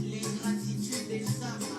L'ingratitude des hommes.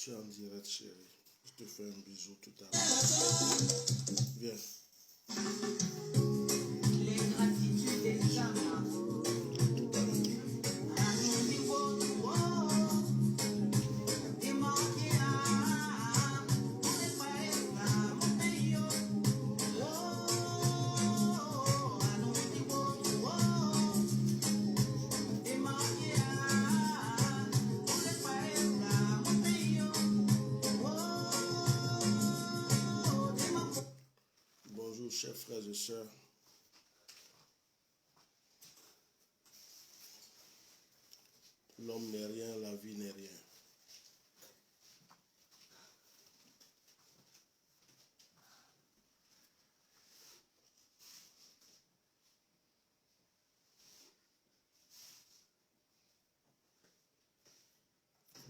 Je suis en direct, chérie. Je te fais un bisou tout à l'heure. Viens. L'ingratitude des hommes. Bonjour, chers frères et sœurs. L'homme n'est rien, la vie n'est rien.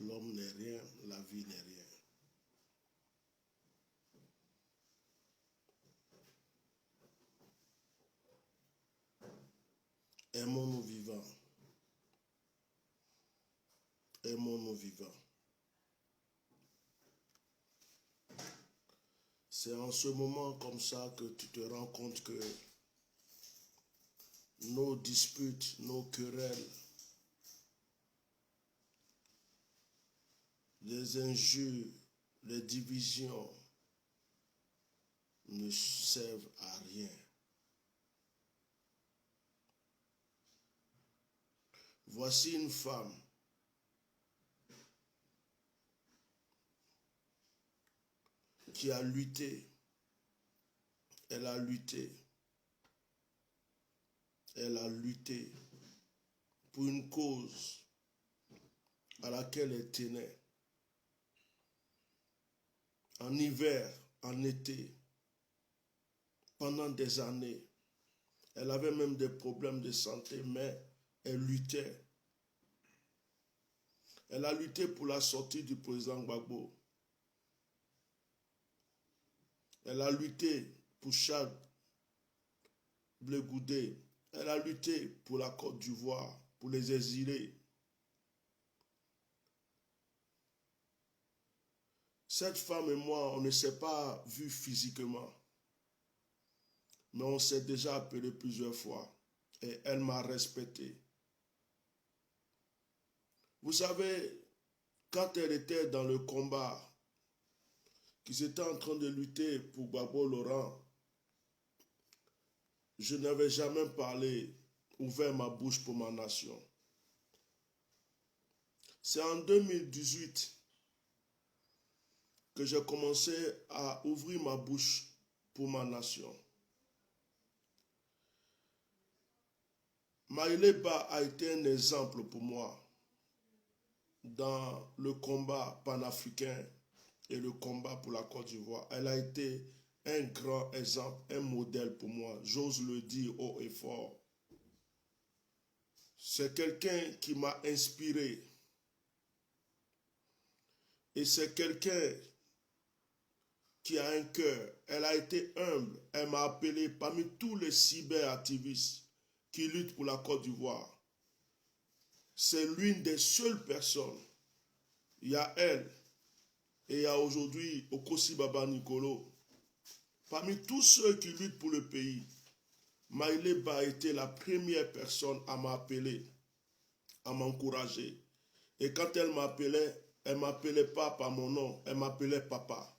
L'homme n'est rien, la vie n'est rien. Aimons-nous vivants. Aimons-nous vivants. C'est en ce moment comme ça que tu te rends compte que nos disputes, nos querelles, les injures, les divisions ne servent à rien. Voici une femme qui a lutté. Elle a lutté. Elle a lutté pour une cause à laquelle elle tenait. En hiver, en été, pendant des années. Elle avait même des problèmes de santé, mais elle luttait. Elle a lutté pour la sortie du président Gbagbo. Elle a lutté pour Charles Blé Goudé. Elle a lutté pour la Côte d'Ivoire, pour les exilés. Cette femme et moi, on ne s'est pas vus physiquement, mais on s'est déjà appelé plusieurs fois et elle m'a respecté. Vous savez, quand elle était dans le combat, qu'ils étaient en train de lutter pour Gbagbo Laurent, je n'avais jamais parlé, ouvert ma bouche pour ma nation. C'est en 2018 que j'ai commencé à ouvrir ma bouche pour ma nation. Maïlé Ba a été un exemple pour moi dans le combat panafricain et le combat pour la Côte d'Ivoire. Elle a été un grand exemple, un modèle pour moi. J'ose le dire haut et fort. C'est quelqu'un qui m'a inspiré. Et c'est quelqu'un qui a un cœur. Elle a été humble. Elle m'a appelé parmi tous les cyberactivistes qui luttent pour la Côte d'Ivoire. C'est l'une des seules personnes. Il y a elle et il y a aujourd'hui Okosi Baba Nicolo. Parmi tous ceux qui luttent pour le pays, Maïlé Ba a été la première personne à m'appeler, à m'encourager. Et quand elle m'appelait pas par mon nom, elle m'appelait papa.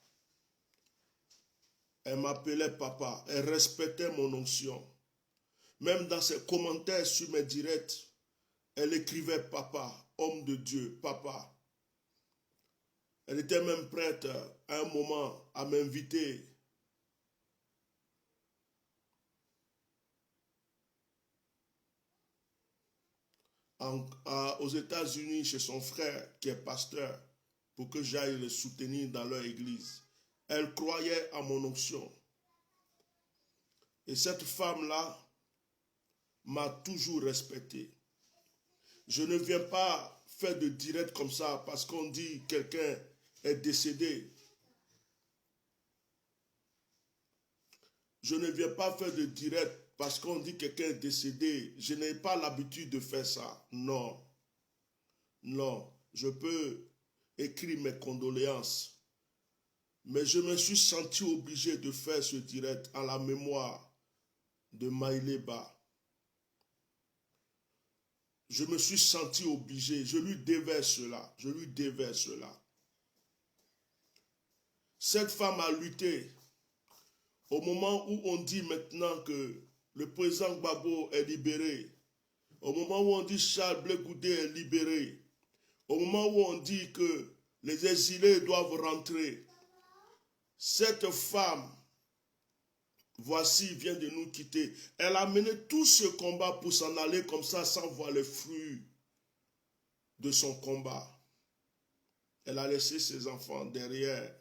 Elle m'appelait papa. Elle respectait mon onction. Même dans ses commentaires sur mes directs, elle écrivait papa, homme de Dieu, papa. Elle était même prête à un moment à m'inviter aux États-Unis chez son frère qui est pasteur pour que j'aille les soutenir dans leur église. Elle croyait à mon onction. Et cette femme-là m'a toujours respecté. Je ne viens pas faire de direct comme ça parce qu'on dit quelqu'un est décédé. Je ne viens pas faire de direct parce qu'on dit quelqu'un est décédé. Je n'ai pas l'habitude de faire ça. Non. Non. Je peux écrire mes condoléances. Mais je me suis senti obligé de faire ce direct en la mémoire de Maïlé Ba. Je me suis senti obligé. Je lui devais cela. Je lui devais cela. Cette femme a lutté. Au moment où on dit maintenant que le président Gbagbo est libéré, au moment où on dit Charles Blé Goudé est libéré, au moment où on dit que les exilés doivent rentrer, cette femme, voici, vient de nous quitter. Elle a mené tout ce combat pour s'en aller comme ça sans voir les fruits de son combat. Elle a laissé ses enfants derrière.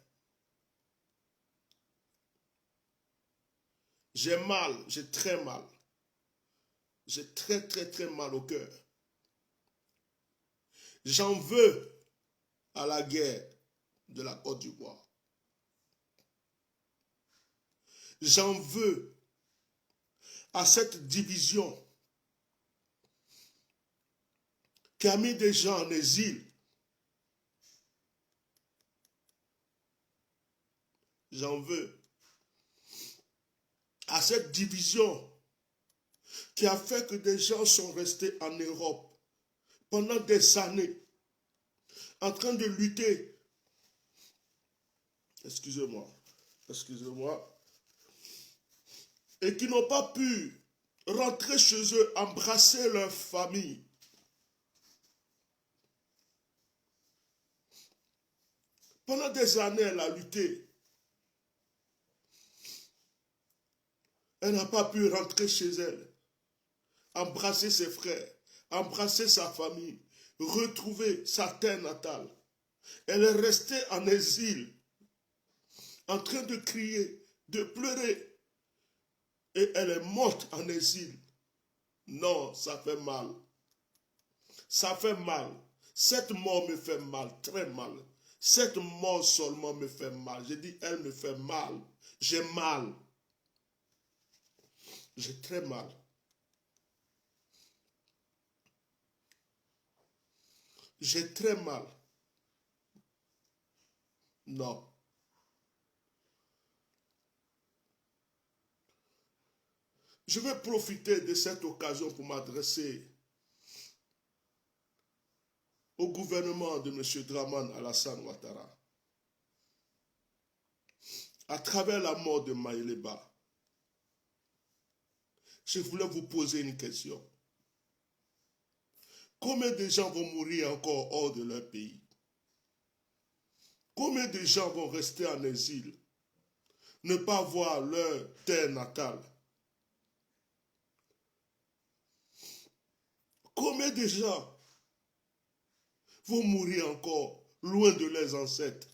J'ai mal, j'ai très mal. J'ai très, très, très mal au cœur. J'en veux à la guerre de la Côte d'Ivoire. J'en veux à cette division qui a mis des gens en exil. J'en veux à cette division qui a fait que des gens sont restés en Europe pendant des années en train de lutter. Excusez-moi. Et qui n'ont pas pu rentrer chez eux, embrasser leur famille. Pendant des années, elle a lutté. Elle n'a pas pu rentrer chez elle, embrasser ses frères, embrasser sa famille, retrouver sa terre natale. Elle est restée en exil, en train de crier, de pleurer. Et elle est morte en exil. Non, ça fait mal. Ça fait mal. Cette mort me fait mal, très mal. Cette mort seulement me fait mal. Je dis, elle me fait mal. J'ai mal. J'ai très mal. J'ai très mal. Non. Je vais profiter de cette occasion pour m'adresser au gouvernement de M. Dramane Alassane Ouattara. À travers la mort de Maïleba, je voulais vous poser une question. Combien de gens vont mourir encore hors de leur pays? Combien de gens vont rester en exil, ne pas voir leur terre natale? Combien de gens vont mourir encore loin de leurs ancêtres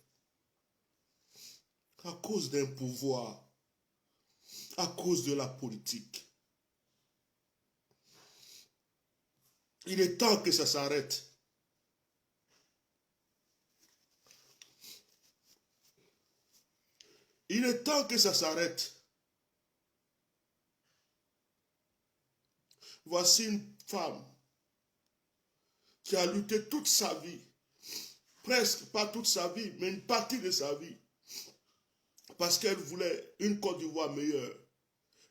à cause d'un pouvoir, à cause de la politique? Il est temps que ça s'arrête. Il est temps que ça s'arrête. Voici une femme qui a lutté toute sa vie, presque pas toute sa vie, mais une partie de sa vie, parce qu'elle voulait une Côte d'Ivoire meilleure.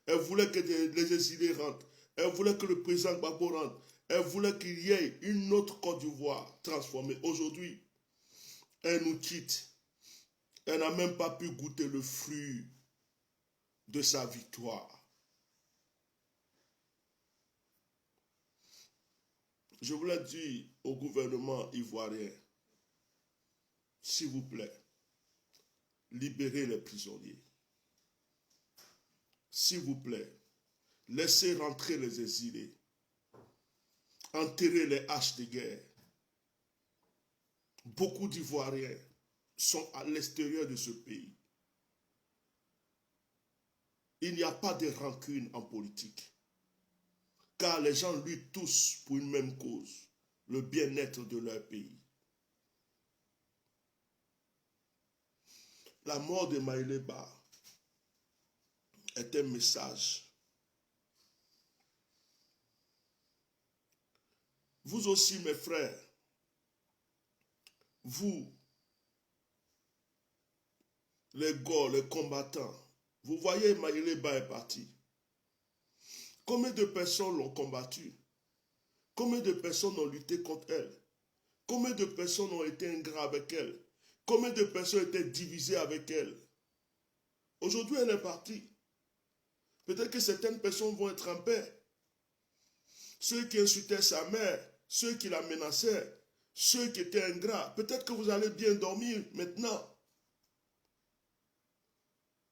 Elle voulait que les exilés rentrent. Elle voulait que le président Gbagbo rentre. Elle voulait qu'il y ait une autre Côte d'Ivoire transformée. Aujourd'hui, elle nous quitte. Elle n'a même pas pu goûter le fruit de sa victoire. Je voulais dire au gouvernement ivoirien, s'il vous plaît, libérez les prisonniers. S'il vous plaît, laissez rentrer les exilés. Enterrez les haches de guerre. Beaucoup d'Ivoiriens sont à l'extérieur de ce pays. Il n'y a pas de rancune en politique. Car les gens luttent tous pour une même cause, le bien-être de leur pays. La mort de Maïleba est un message. Vous aussi, mes frères, vous, les gars, les combattants, vous voyez, Maïleba est parti. Combien de personnes l'ont combattu? Combien de personnes ont lutté contre elle? Combien de personnes ont été ingrats avec elle? Combien de personnes étaient divisées avec elle? Aujourd'hui, elle est partie. Peut-être que certaines personnes vont être en paix. Ceux qui insultaient sa mère, ceux qui la menaçaient, ceux qui étaient ingrats, peut-être que vous allez bien dormir maintenant.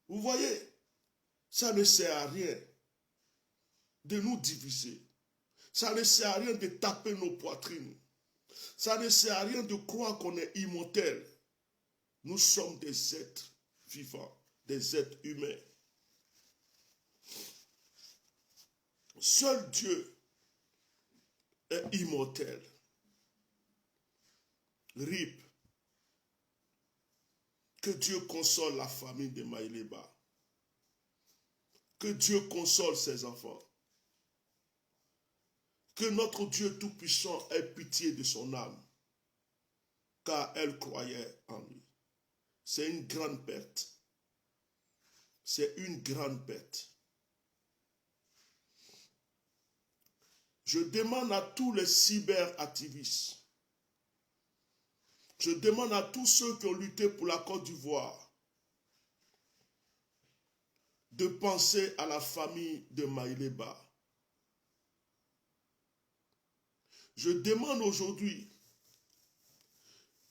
Vous voyez, ça ne sert à rien de nous diviser. Ça ne sert à rien de taper nos poitrines. Ça ne sert à rien de croire qu'on est immortel. Nous sommes des êtres vivants, des êtres humains. Seul Dieu est immortel. RIP. Que Dieu console la famille de Maïleba. Que Dieu console ses enfants. Que notre Dieu Tout-Puissant ait pitié de son âme, car elle croyait en lui. C'est une grande perte. C'est une grande perte. Je demande à tous les cyberactivistes, je demande à tous ceux qui ont lutté pour la Côte d'Ivoire de penser à la famille de Maïleba. Je demande aujourd'hui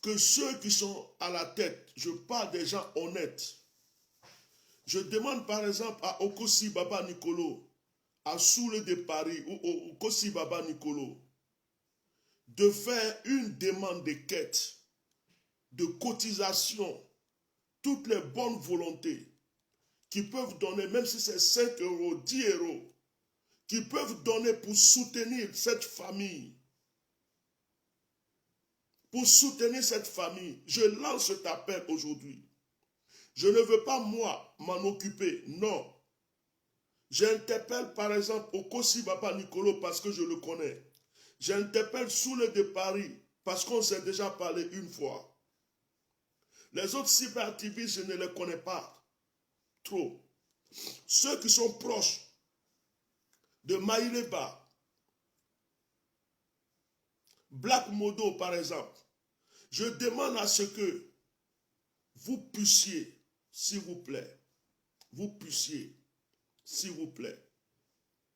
que ceux qui sont à la tête, je parle des gens honnêtes, je demande par exemple à Okosi Baba Nicolo, à Soule de Paris ou Okosi Baba Nicolo, de faire une demande de quête, de cotisation, toutes les bonnes volontés qui peuvent donner, même si c'est 5 €, 10 €, qui peuvent donner pour soutenir cette famille. Pour soutenir cette famille, je lance cet appel aujourd'hui. Je ne veux pas, moi, m'en occuper, non. J'interpelle par exemple Okosi Baba Nicolo parce que je le connais. J'interpelle Soule de Paris parce qu'on s'est déjà parlé une fois. Les autres cyberactivistes, je ne les connais pas trop. Ceux qui sont proches de Maïleba, Black Modo par exemple, je demande à ce que vous puissiez, s'il vous plaît,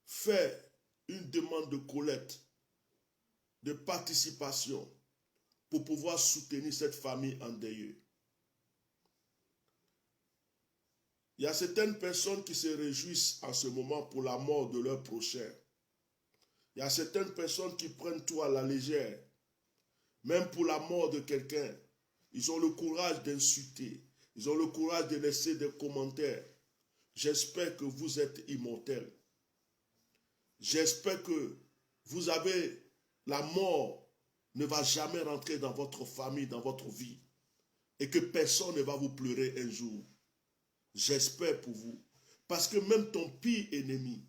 faire une demande de collecte, de participation pour pouvoir soutenir cette famille endeuillée. Il y a certaines personnes qui se réjouissent en ce moment pour la mort de leur prochain. Il y a certaines personnes qui prennent tout à la légère. Même pour la mort de quelqu'un, ils ont le courage d'insulter. Ils ont le courage de laisser des commentaires. J'espère que vous êtes immortels. J'espère que vous avez la mort ne va jamais rentrer dans votre famille, dans votre vie. Et que personne ne va vous pleurer un jour. J'espère pour vous. Parce que même ton pire ennemi,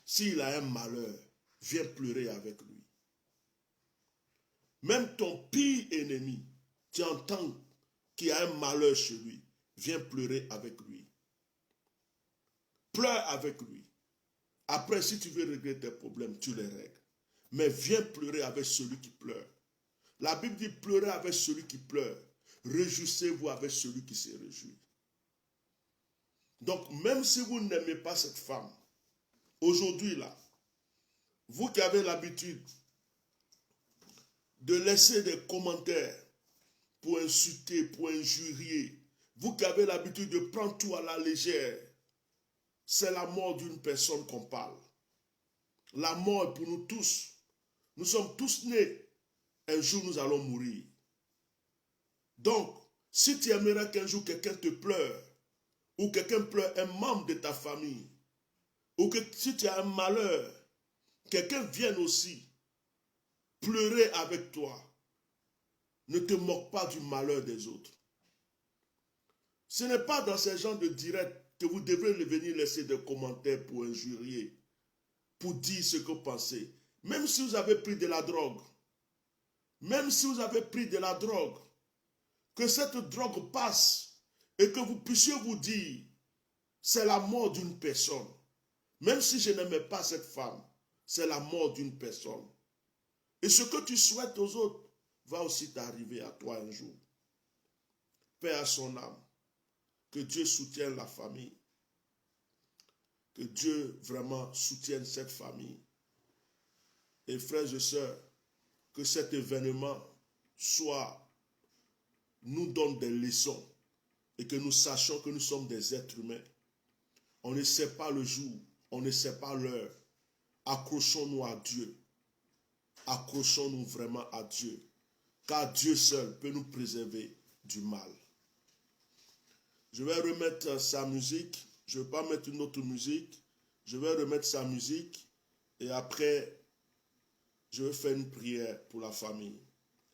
s'il a un malheur, viens pleurer avec lui. Même ton pire ennemi, tu entends qu'il a un malheur chez lui, viens pleurer avec lui. Pleure avec lui. Après, si tu veux régler tes problèmes, tu les règles. Mais viens pleurer avec celui qui pleure. La Bible dit pleurer avec celui qui pleure. Réjouissez-vous avec celui qui se réjouit. Donc, même si vous n'aimez pas cette femme, aujourd'hui là, vous qui avez l'habitude de laisser des commentaires pour insulter, pour injurier, vous qui avez l'habitude de prendre tout à la légère, c'est la mort d'une personne qu'on parle. La mort est pour nous tous. Nous sommes tous nés. Un jour, nous allons mourir. Donc, si tu aimerais qu'un jour quelqu'un te pleure, ou quelqu'un pleure un membre de ta famille, ou que si tu as un malheur, quelqu'un vienne aussi pleurer avec toi. Ne te moque pas du malheur des autres. Ce n'est pas dans ces genres de direct que vous devrez venir laisser des commentaires pour injurier, pour dire ce que vous pensez. Même si vous avez pris de la drogue, même si vous avez pris de la drogue, que cette drogue passe et que vous puissiez vous dire, c'est la mort d'une personne. Même si je n'aimais pas cette femme, c'est la mort d'une personne. Et ce que tu souhaites aux autres va aussi t'arriver à toi un jour. Paix à son âme. Que Dieu soutienne la famille. Que Dieu vraiment soutienne cette famille. Et frères et sœurs, que cet événement nous donne des leçons et que nous sachions que nous sommes des êtres humains. On ne sait pas le jour, on ne sait pas l'heure. Accrochons-nous à Dieu. accrochons-nous vraiment à Dieu, car Dieu seul peut nous préserver du mal. Je vais remettre sa musique, je ne vais pas mettre une autre musique, je vais remettre sa musique et après, je vais faire une prière pour la famille.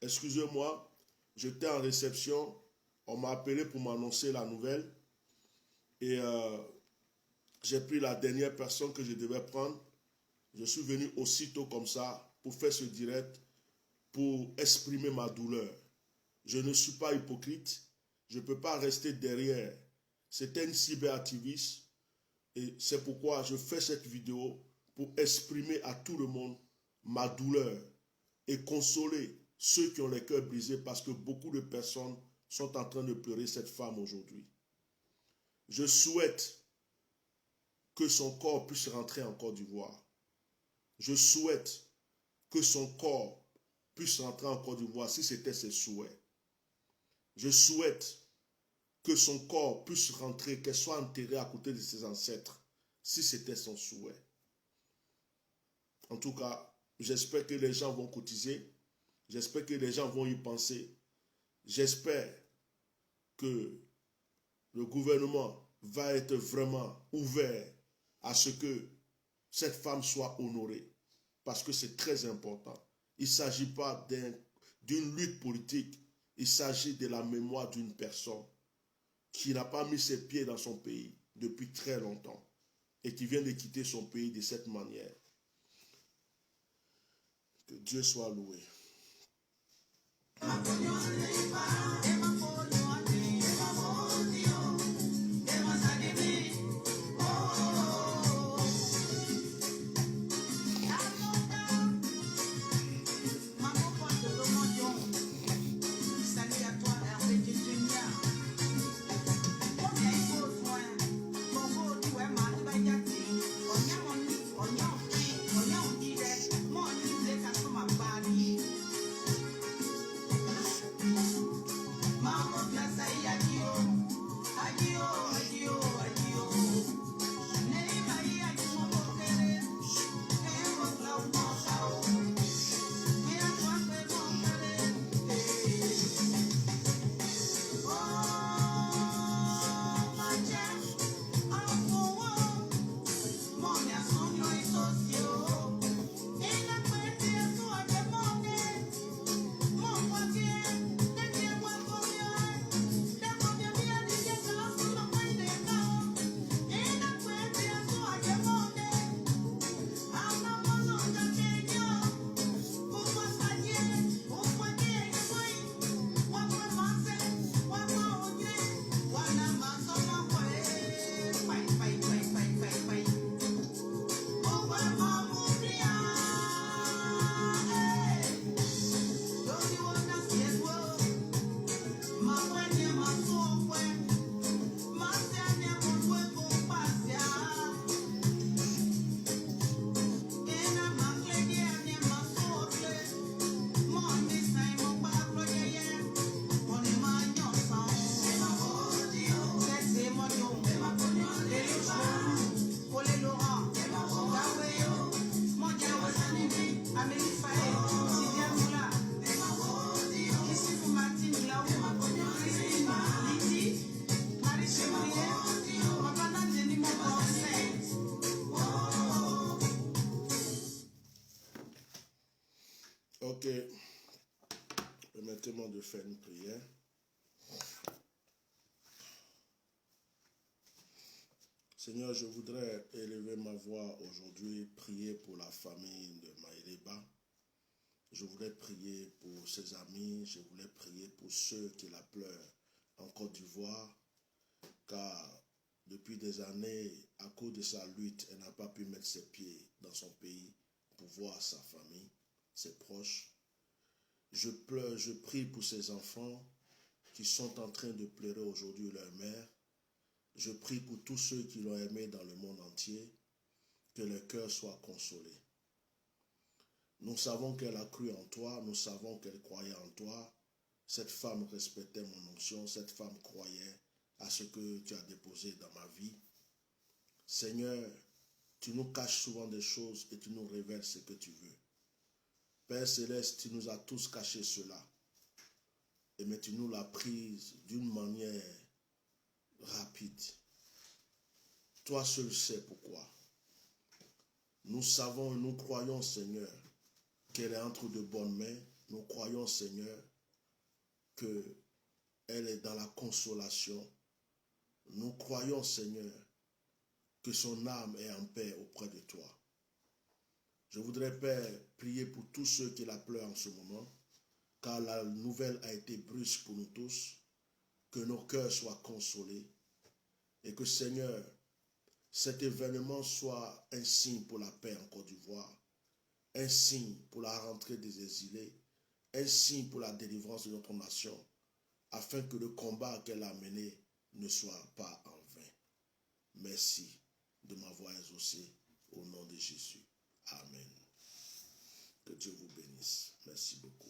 Excusez-moi, j'étais en réception, on m'a appelé pour m'annoncer la nouvelle et j'ai pris la dernière personne que je devais prendre. Je suis venu aussitôt comme ça pour faire ce direct, pour exprimer ma douleur. Je ne suis pas hypocrite, je ne peux pas rester derrière. C'était une cyberactiviste et c'est pourquoi je fais cette vidéo pour exprimer à tout le monde ma douleur et consoler ceux qui ont les cœurs brisés parce que beaucoup de personnes sont en train de pleurer cette femme aujourd'hui. Je souhaite que son corps puisse rentrer en Côte d'Ivoire. Je souhaite que son corps puisse rentrer en Côte d'Ivoire si c'était ses souhaits. Je souhaite que son corps puisse rentrer, qu'elle soit enterrée à côté de ses ancêtres, si c'était son souhait. En tout cas, j'espère que les gens vont cotiser, j'espère que les gens vont y penser, j'espère que le gouvernement va être vraiment ouvert à ce que cette femme soit honorée, parce que c'est très important. Il ne s'agit pas d'une lutte politique, il s'agit de la mémoire d'une personne qui n'a pas mis ses pieds dans son pays depuis très longtemps et qui vient de quitter son pays de cette manière. Que Dieu soit loué. Ok, permettez-moi de faire une prière. Seigneur, je voudrais élever ma voix aujourd'hui, prier pour la famille de Maïleba. Je voulais prier pour ses amis, je voulais prier pour ceux qui la pleurent en Côte d'Ivoire, car depuis des années, à cause de sa lutte, elle n'a pas pu mettre ses pieds dans son pays pour voir sa famille, ses proches. Je pleure, je prie pour ses enfants qui sont en train de pleurer aujourd'hui leur mère. Je prie pour tous ceux qui l'ont aimé dans le monde entier, que leur cœur soit consolé. Nous savons qu'elle a cru en toi, nous savons qu'elle croyait en toi. Cette femme respectait mon onction, cette femme croyait à ce que tu as déposé dans ma vie. Seigneur, tu nous caches souvent des choses et tu nous révèles ce que tu veux. Père Céleste, tu nous as tous caché cela. Et mais tu nous l'as prise d'une manière rapide. Toi seul sais pourquoi. Nous savons et nous croyons, Seigneur, qu'elle est entre de bonnes mains. Nous croyons, Seigneur, qu'elle est dans la consolation. Nous croyons, Seigneur, que son âme est en paix auprès de toi. Je voudrais, Père, prier pour tous ceux qui la pleurent en ce moment, car la nouvelle a été brusque pour nous tous, que nos cœurs soient consolés et que, Seigneur, cet événement soit un signe pour la paix en Côte d'Ivoire, un signe pour la rentrée des exilés, un signe pour la délivrance de notre nation, afin que le combat qu'elle a mené ne soit pas en vain. Merci de m'avoir exaucé au nom de Jésus. Amen. Que Dieu vous bénisse. Merci beaucoup.